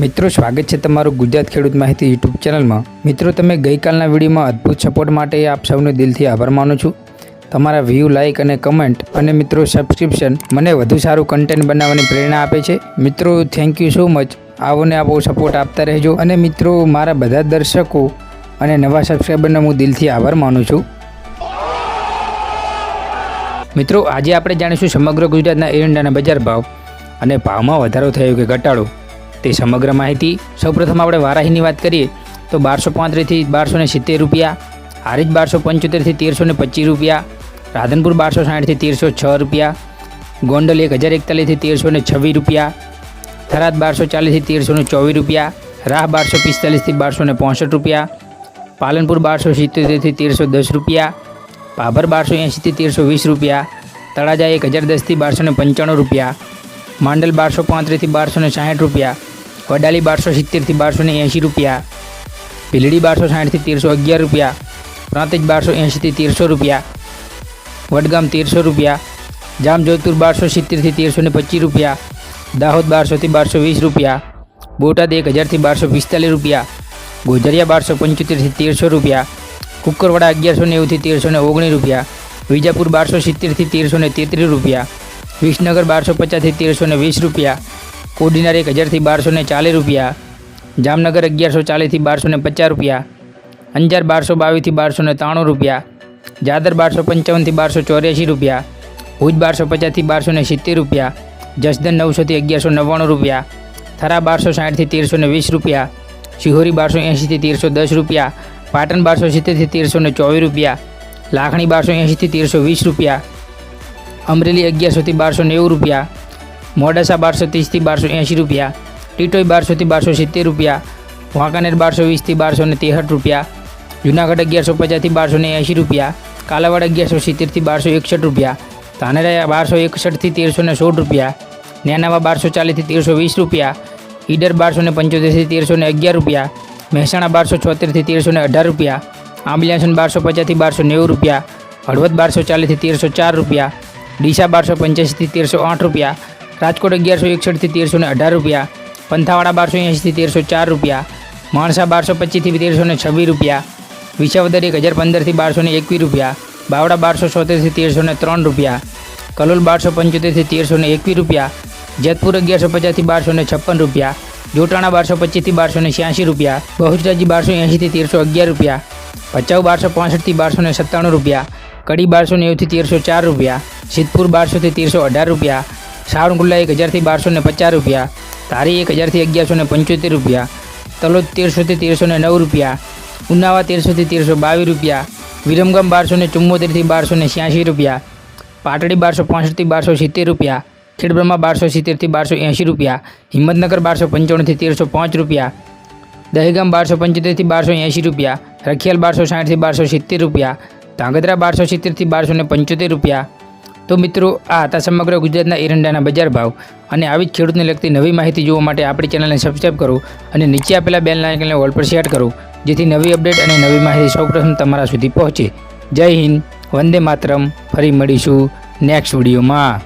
મિત્રો સ્વાગત છે તમારું ગુજરાત ખેડૂત માહિતી યુટ્યુબ ચેનલમાં। મિત્રો તમે ગઈકાલના વિડીયોમાં અદ્ભુત સપોર્ટ માટે આપ સૌનો દિલથી આભાર માનું છું। તમારા વ્યૂ, લાઇક અને કમેન્ટ અને મિત્રો સબસ્ક્રિપ્શન મને વધુ સારું કન્ટેન્ટ બનાવવાની પ્રેરણા આપે છે। મિત્રો થેન્ક યુ સો મચ। આવો ને આવો સપોર્ટ આપતા રહેજો। અને મિત્રો મારા બધા દર્શકો અને નવા સબસ્ક્રાઈબરનો હું દિલથી આભાર માનું છું। મિત્રો આજે આપણે જાણીશું સમગ્ર ગુજરાતના એરંડાના બજાર ભાવ અને ભાવમાં વધારો થયો કે ઘટાડો તે સમગ્ર માહિતી। સૌપ્રથમ આપણે વારાહીની વાત કરીએ તો 1235 થી 1270 રૂપિયા, હારીજ 1275 થી 1325 રૂપિયા, રાધનપુર 1260 થી 1306 રૂપિયા, ગોંડલ 1041 થી 1326 રૂપિયા, થરાદ 1240 થી 1324 રૂપિયા, રાહ 1245 થી 1265 રૂપિયા, પાલનપુર 1277 થી 1310 રૂપિયા, ભાભર 1280 થી 1320 રૂપિયા, તળાજા 1010 થી 1295 રૂપિયા, માંડલ 1235 થી 1260 રૂપિયા, વડાલી 1270 થી 1280 રૂપિયા, ભીલડી 1260 થી 1311 રૂપિયા, પ્રાંતિજ 1280 થી 1300 રૂપિયા, વડગામ 1300 રૂપિયા, જામજોધપુર 1270 થી 1325 રૂપિયા, દાહોદ 1200 થી 1220 રૂપિયા, બોટાદ 1000 થી 1245 રૂપિયા, ગોઝરિયા 1275 થી 1300 રૂપિયા, કુકરવાડા 1190 થી 1319 રૂપિયા, વિજાપુર 1270 થી 1333 રૂપિયા, વિસનગર 1250 થી 1320 રૂપિયા, કોડીનાર 1000 થી 1240 રૂપિયા, જામનગર 1140 થી 1250 રૂપિયા, અંજાર 1222 થી 1293 રૂપિયા, જાદર 1255 થી 1284 રૂપિયા, ભુજ 1250 થી 1270 રૂપિયા, જસદન 900 થી 1199 રૂપિયા, થરા 1260 થી 1320 રૂપિયા, શિહોરી 1280 થી 1310 રૂપિયા, પાટણ 1270 થી 1324 રૂપિયા, લાખણી 1280 થી 1320 રૂપિયા, અમરેલી 1100 થી 1290 રૂપિયા, મોડાસા 1230 થી 1280 રૂપિયા, ટીટોઈ 1200 થી 1270 રૂપિયા, વાંકાનેર 1220 થી 1263 રૂપિયા, જૂનાગઢ 1150 થી 1280 રૂપિયા, કાલાવાડ 1170 થી 1261 રૂપિયા, ધાનેરા 1261 થી 1316 રૂપિયા, નેનાવા 1240 થી 1320 રૂપિયા, ઈડર 1275 થી 1311 રૂપિયા, મહેસાણા 1276 થી 1318 રૂપિયા, આંબલિયાસન 1250 થી 1290 રૂપિયા, હળવદ 1240 થી 1304 રૂપિયા, ડીસા 1285 થી 1308 રૂપિયા, રાજકોટ 1161 થી 1318 રૂપિયા, પંથાવાડા 1280 થી 1304 રૂપિયા, માણસા 1225 થી 1326 રૂપિયા, વિસાવદર 1015 થી 1221 રૂપિયા, બાવડા 1276 થી 1303 રૂપિયા, કલોલ 1275 થી 1321 રૂપિયા, જેતપુર 1150 થી 1256 રૂપિયા, જોટાણા 1225 થી 1286 રૂપિયા, બહુચરાજી 1280 થી 1311 રૂપિયા, ભચાઉ 1265 થી 1297 રૂપિયા, કડી 1290 થી 1304 રૂપિયા, સિદ્ધપુર 1200 થી 1318 રૂપિયા, સાવરકુંડલા 1000 થી 1250 રૂપિયા, ધારી 1000 થી 1175 રૂપિયા, તલોદ 1300 થી 1309 રૂપિયા, ઉનાવા 1300 થી 1322 રૂપિયા, વિરમગામ 1274 થી 1286 રૂપિયા, પાટડી 1265 થી 1270 રૂપિયા, ખેડબ્રહ્મા 1270 થી 1280 રૂપિયા, હિંમતનગર 1295 થી 1305 રૂપિયા, દહેગામ 1275 થી 1280 રૂપિયા, રખિયાલ 1260 થી 1270 રૂપિયા, ધાંગધ્રા 1270 થી 1275 રૂપિયા। તો મિત્રો આ હતા સમગ્ર ગુજરાતના એરંડાના બજાર ભાવ। અને આવી જ ખેડૂતને લગતી નવી માહિતી જોવા માટે આપણી ચેનલને સબસ્ક્રાઈબ કરો અને નીચે આપેલા બેલ આઇકનને ઓલ પર સેટ કરો, જેથી નવી અપડેટ અને નવી માહિતી સૌપ્રથમ તમારા સુધી પહોંચે। જય હિન્દ, વંદે માતરમ। ફરી મળીશું નેક્સ્ટ વિડીયોમાં।